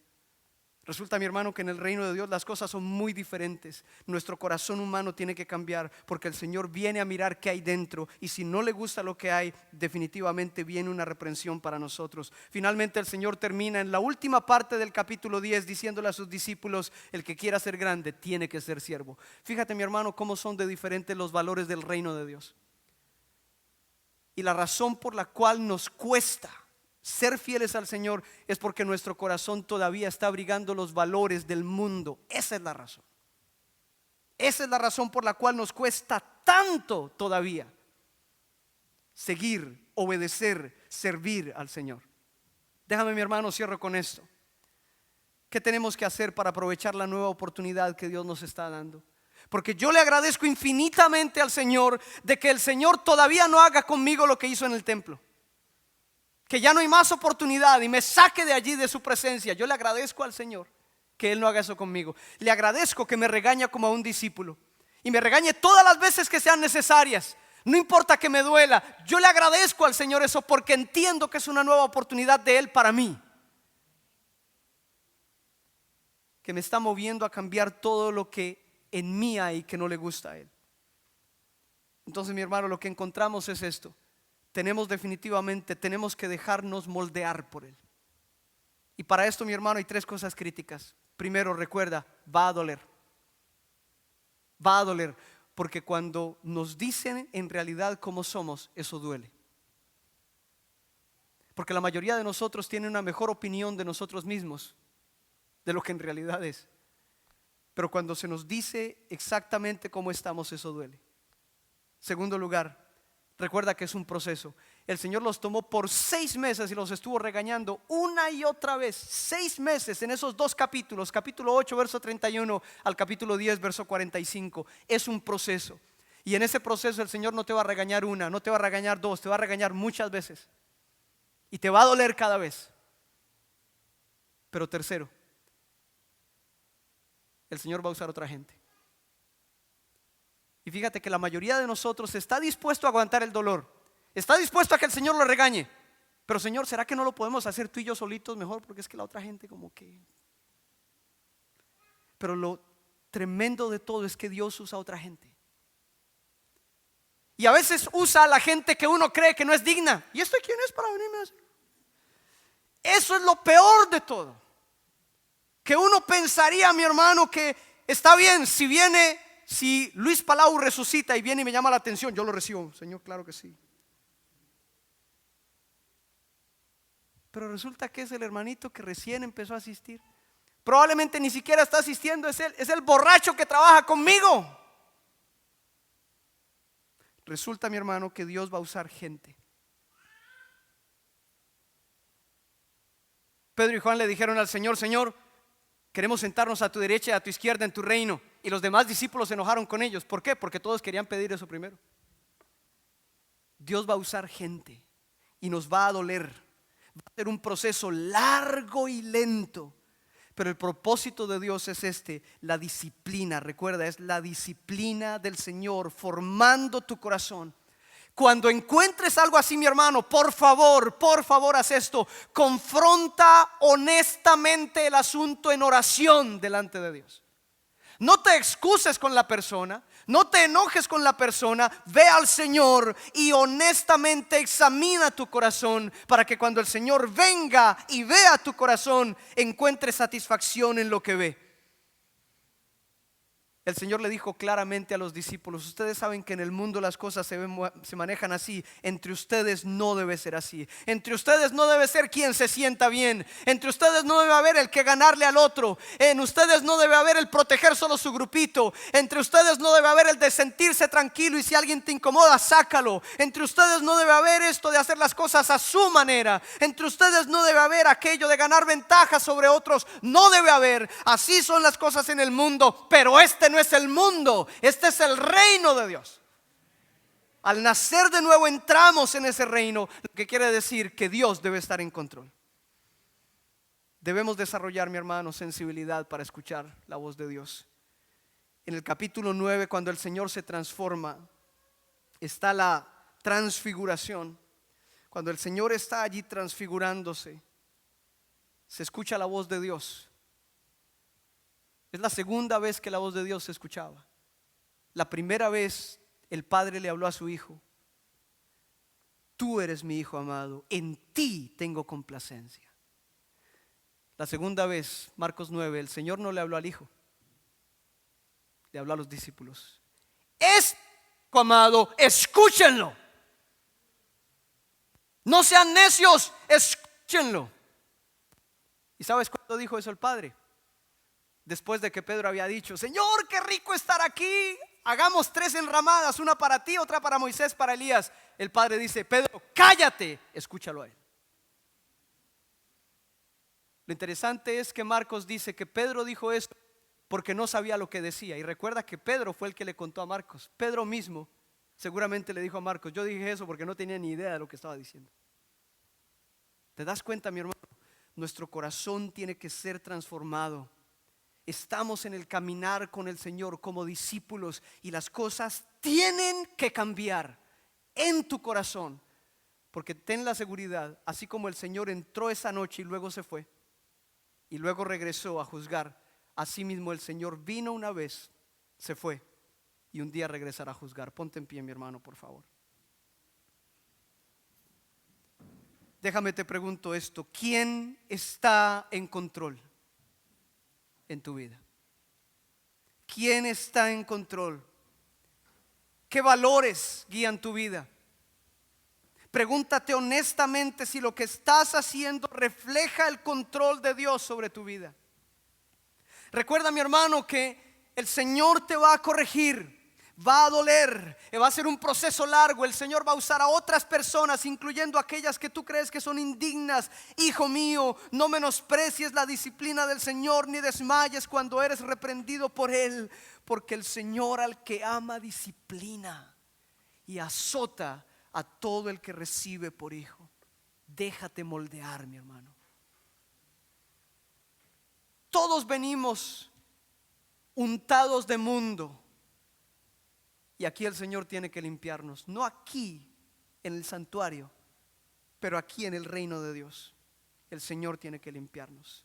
Resulta, mi hermano, que en el reino de Dios las cosas son muy diferentes. Nuestro corazón humano tiene que cambiar, porque el Señor viene a mirar qué hay dentro, y si no le gusta lo que hay, definitivamente viene una reprensión para nosotros. Finalmente el Señor termina en la última parte del capítulo 10 diciéndole a sus discípulos: el que quiera ser grande tiene que ser siervo. Fíjate, mi hermano, cómo son de diferentes los valores del reino de Dios. Y la razón por la cual nos cuesta ser fieles al Señor es porque nuestro corazón todavía está abrigando los valores del mundo. Esa es la razón. Esa es la razón por la cual nos cuesta tanto todavía seguir, obedecer, servir al Señor. Déjame, mi hermano, cierro con esto. ¿Qué tenemos que hacer para aprovechar la nueva oportunidad que Dios nos está dando? Porque yo le agradezco infinitamente al Señor de que el Señor todavía no haga conmigo lo que hizo en el templo. Que ya no hay más oportunidad y me saque de allí, de su presencia. Yo le agradezco al Señor que Él no haga eso conmigo. Le agradezco que me regaña como a un discípulo y me regañe todas las veces que sean necesarias. No importa que me duela. Yo le agradezco al Señor eso, porque entiendo que es una nueva oportunidad de Él para mí, que me está moviendo a cambiar todo lo que en mí hay que no le gusta a Él. Entonces, mi hermano, lo que encontramos es esto. Tenemos que dejarnos moldear por Él. Y para esto, mi hermano, hay tres cosas críticas. Primero, recuerda, va a doler. Va a doler, porque cuando nos dicen en realidad cómo somos, eso duele. Porque la mayoría de nosotros tiene una mejor opinión de nosotros mismos de lo que en realidad es. Pero cuando se nos dice exactamente cómo estamos, eso duele. Segundo lugar, recuerda que es un proceso. El Señor los tomó por 6 meses y los estuvo regañando una y otra vez. 6 meses en esos 2 capítulos, capítulo 8, verso 31 al capítulo 10, verso 45. Es un proceso. Y en ese proceso el Señor no te va a regañar una, no te va a regañar 2, te va a regañar muchas veces. Y te va a doler cada vez. Pero tercero, el Señor va a usar otra gente. Y fíjate que la mayoría de nosotros está dispuesto a aguantar el dolor, está dispuesto a que el Señor lo regañe. Pero Señor, ¿será que no lo podemos hacer tú y yo solitos mejor? Porque es que la otra gente como que... Pero lo tremendo de todo es que Dios usa a otra gente. Y a veces usa a la gente que uno cree que no es digna. ¿Y esto quién es para venirme a hacer? Eso es lo peor de todo. Que uno pensaría, mi hermano, que está bien si Luis Palau resucita y viene y me llama la atención, yo lo recibo, Señor, claro que sí. Pero resulta que es el hermanito que recién empezó a asistir. Probablemente ni siquiera está asistiendo, es el borracho que trabaja conmigo. Resulta, mi hermano, que Dios va a usar gente. Pedro y Juan le dijeron al Señor: Señor, queremos sentarnos a tu derecha y a tu izquierda en tu reino. Y los demás discípulos se enojaron con ellos. ¿Por qué? Porque todos querían pedir eso primero. Dios va a usar gente y nos va a doler. Va a ser un proceso largo y lento. Pero el propósito de Dios es la disciplina. Recuerda, es la disciplina del Señor formando tu corazón. Cuando encuentres algo así, mi hermano, por favor, haz esto. Confronta honestamente el asunto en oración delante de Dios. No te excuses con la persona, no te enojes con la persona. Ve al Señor y honestamente examina tu corazón, para que cuando el Señor venga y vea tu corazón, encuentre satisfacción en lo que ve. El Señor le dijo claramente a los discípulos: ustedes saben que en el mundo las cosas se manejan así. Entre ustedes no debe ser así. Entre ustedes no debe ser quien se sienta bien. Entre ustedes no debe haber el que ganarle al otro. En ustedes no debe haber el proteger solo su grupito. Entre ustedes no debe haber el de sentirse tranquilo y si alguien te incomoda, sácalo. Entre ustedes no debe haber esto de hacer las cosas a su manera. Entre ustedes no debe haber aquello de ganar ventaja sobre otros. No debe haber. Así son las cosas en el mundo, pero no es el mundo, este es el reino de Dios. Al nacer de nuevo entramos en ese reino, lo que quiere decir que Dios debe estar en control. Debemos desarrollar, mi hermano, sensibilidad para escuchar la voz de Dios. En el capítulo 9, cuando el Señor se transforma, está la transfiguración. Cuando el Señor está allí transfigurándose, se escucha la voz de Dios. Es la segunda vez que la voz de Dios se escuchaba. La primera vez el Padre le habló a su Hijo: tú eres mi Hijo amado, en ti tengo complacencia. La segunda vez, Marcos 9, el Señor no le habló al Hijo, le habló a los discípulos: es Hijo amado, escúchenlo. No sean necios, escúchenlo. ¿Y sabes cuándo dijo eso el Padre? Después de que Pedro había dicho: Señor, qué rico estar aquí, hagamos 3 enramadas, una para ti, otra para Moisés, para Elías. El Padre dice: Pedro, cállate, escúchalo a él. Lo interesante es que Marcos dice que Pedro dijo esto porque no sabía lo que decía. Y recuerda que Pedro fue el que le contó a Marcos. Pedro mismo seguramente le dijo a Marcos: yo dije eso porque no tenía ni idea de lo que estaba diciendo. ¿Te das cuenta, mi hermano? Nuestro corazón tiene que ser transformado. Estamos en el caminar con el Señor como discípulos y las cosas tienen que cambiar en tu corazón, porque ten la seguridad, así como el Señor entró esa noche y luego se fue y luego regresó a juzgar, así mismo el Señor vino una vez, se fue y un día regresará a juzgar. Ponte en pie, mi hermano, por favor. Déjame te pregunto esto: ¿quién está en control en tu vida? ¿Quién está en control? ¿Qué valores guían tu vida? Pregúntate honestamente si lo que estás haciendo refleja el control de Dios sobre tu vida. Recuerda, mi hermano, que el Señor te va a corregir. Va a doler, va a ser un proceso largo. El Señor va a usar a otras personas, incluyendo aquellas que tú crees que son indignas. Hijo mío, no menosprecies la disciplina del Señor, ni desmayes cuando eres reprendido por Él, porque el Señor al que ama disciplina y azota a todo el que recibe por hijo. Déjate moldear, mi hermano. Todos venimos untados de mundo. Y aquí el Señor tiene que limpiarnos. No aquí en el santuario, pero aquí en el reino de Dios. El Señor tiene que limpiarnos.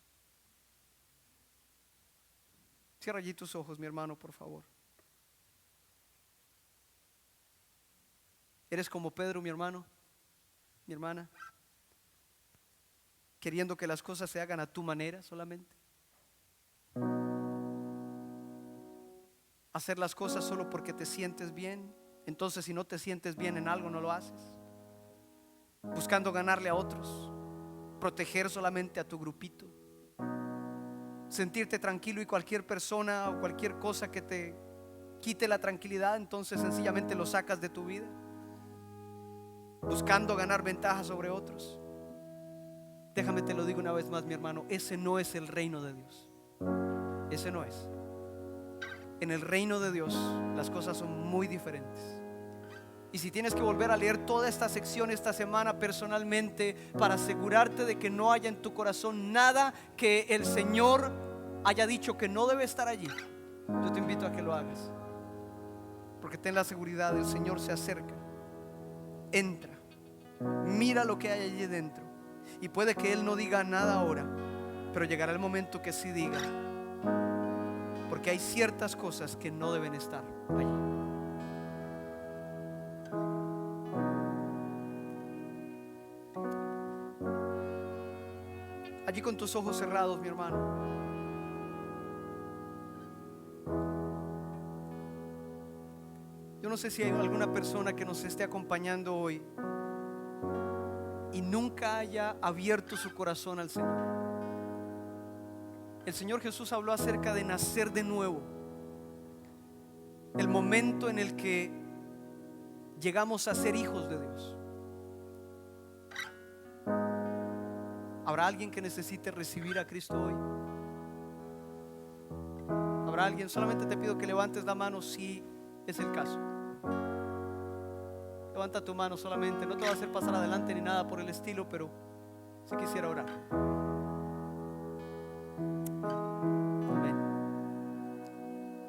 Cierra allí tus ojos, mi hermano, por favor. ¿Eres como Pedro, mi hermano, mi hermana? Queriendo que las cosas se hagan a tu manera solamente. Hacer las cosas solo porque te sientes bien. Entonces, si no te sientes bien en algo, no lo haces. Buscando ganarle a otros, proteger solamente a tu grupito, sentirte tranquilo, y cualquier persona o cualquier cosa que te quite la tranquilidad, entonces sencillamente lo sacas de tu vida, buscando ganar ventaja sobre otros. Déjame te lo digo una vez más, mi hermano, ese no es el reino de Dios. Ese no es. En el reino de Dios las cosas son muy diferentes. Y si tienes que volver a leer toda esta sección esta semana personalmente, para asegurarte de que no haya en tu corazón nada que el Señor haya dicho que no debe estar allí, yo te invito a que lo hagas. Porque ten la seguridad, el Señor se acerca. Entra, mira lo que hay allí dentro. Y puede que Él no diga nada ahora, pero llegará el momento que sí diga. Porque hay ciertas cosas que no deben estar allí. Allí con tus ojos cerrados, mi hermano. Yo no sé si hay alguna persona que nos esté acompañando hoy y nunca haya abierto su corazón al Señor. El Señor Jesús habló acerca de nacer de nuevo. El momento en el que llegamos a ser hijos de Dios. ¿Habrá alguien que necesite recibir a Cristo hoy? ¿Habrá alguien? Solamente te pido que levantes la mano si es el caso. Levanta tu mano solamente. No te va a hacer pasar adelante ni nada por el estilo, pero si quisiera orar.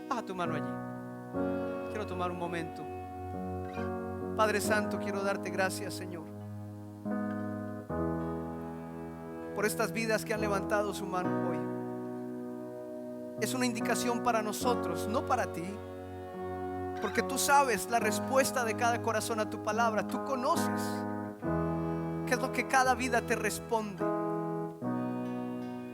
Baja tu mano allí. Quiero tomar un momento. Padre Santo, quiero darte gracias, Señor, por estas vidas que han levantado su mano hoy. Es una indicación para nosotros, no para ti, porque tú sabes la respuesta de cada corazón a tu palabra. Tú conoces qué es lo que cada vida te responde.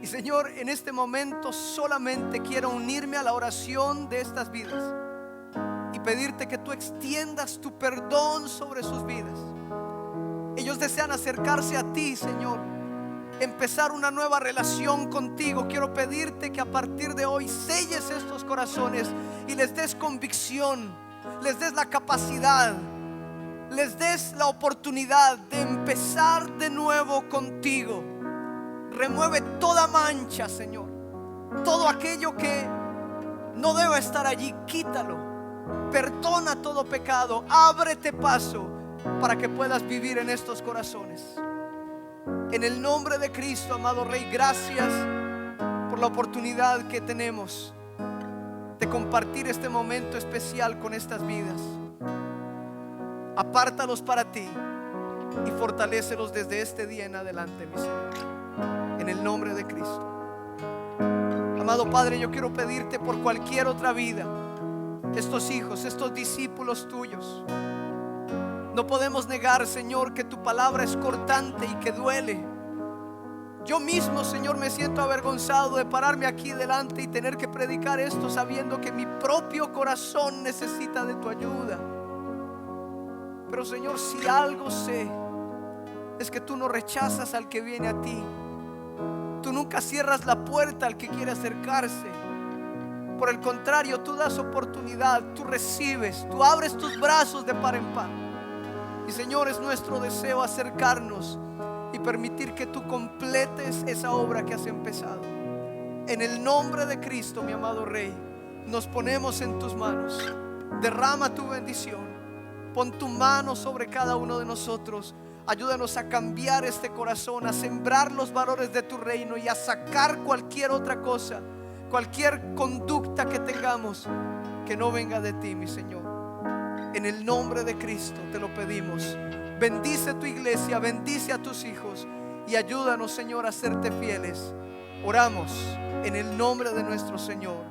Y Señor, en este momento solamente quiero unirme a la oración de estas vidas y pedirte que tú extiendas tu perdón sobre sus vidas. Ellos desean acercarse a ti, Señor, empezar una nueva relación contigo. Quiero pedirte que a partir de hoy selles estos corazones y les des convicción, les des la capacidad, les des la oportunidad de empezar de nuevo contigo. Remueve toda mancha, Señor. Todo aquello que no debe estar allí, quítalo. Perdona todo pecado. Ábrete paso para que puedas vivir en estos corazones. En el nombre de Cristo, amado Rey, gracias por la oportunidad que tenemos de compartir este momento especial con estas vidas. Apártalos para ti y fortalécelos desde este día en adelante, mi Señor. En el nombre de Cristo. Amado Padre, yo quiero pedirte por cualquier otra vida, estos hijos, estos discípulos tuyos. No podemos negar, Señor, que tu palabra es cortante y que duele. Yo mismo, Señor, me siento avergonzado de pararme aquí delante y tener que predicar esto sabiendo que mi propio corazón necesita de tu ayuda. Pero Señor, si algo sé, es que tú no rechazas al que viene a ti. Tú nunca cierras la puerta al que quiere acercarse. Por el contrario, tú das oportunidad, tú recibes, tú abres tus brazos de par en par. Y Señor, es nuestro deseo acercarnos y permitir que tú completes esa obra que has empezado. En el nombre de Cristo, mi amado Rey, nos ponemos en tus manos. Derrama tu bendición. Pon tu mano sobre cada uno de nosotros. Ayúdanos a cambiar este corazón, a sembrar los valores de tu reino y a sacar cualquier otra cosa, cualquier conducta que tengamos que no venga de ti, mi Señor. En el nombre de Cristo te lo pedimos. Bendice tu iglesia, bendice a tus hijos y ayúdanos, Señor, a serte fieles. Oramos en el nombre de nuestro Señor.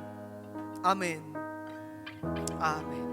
Amén. Amén.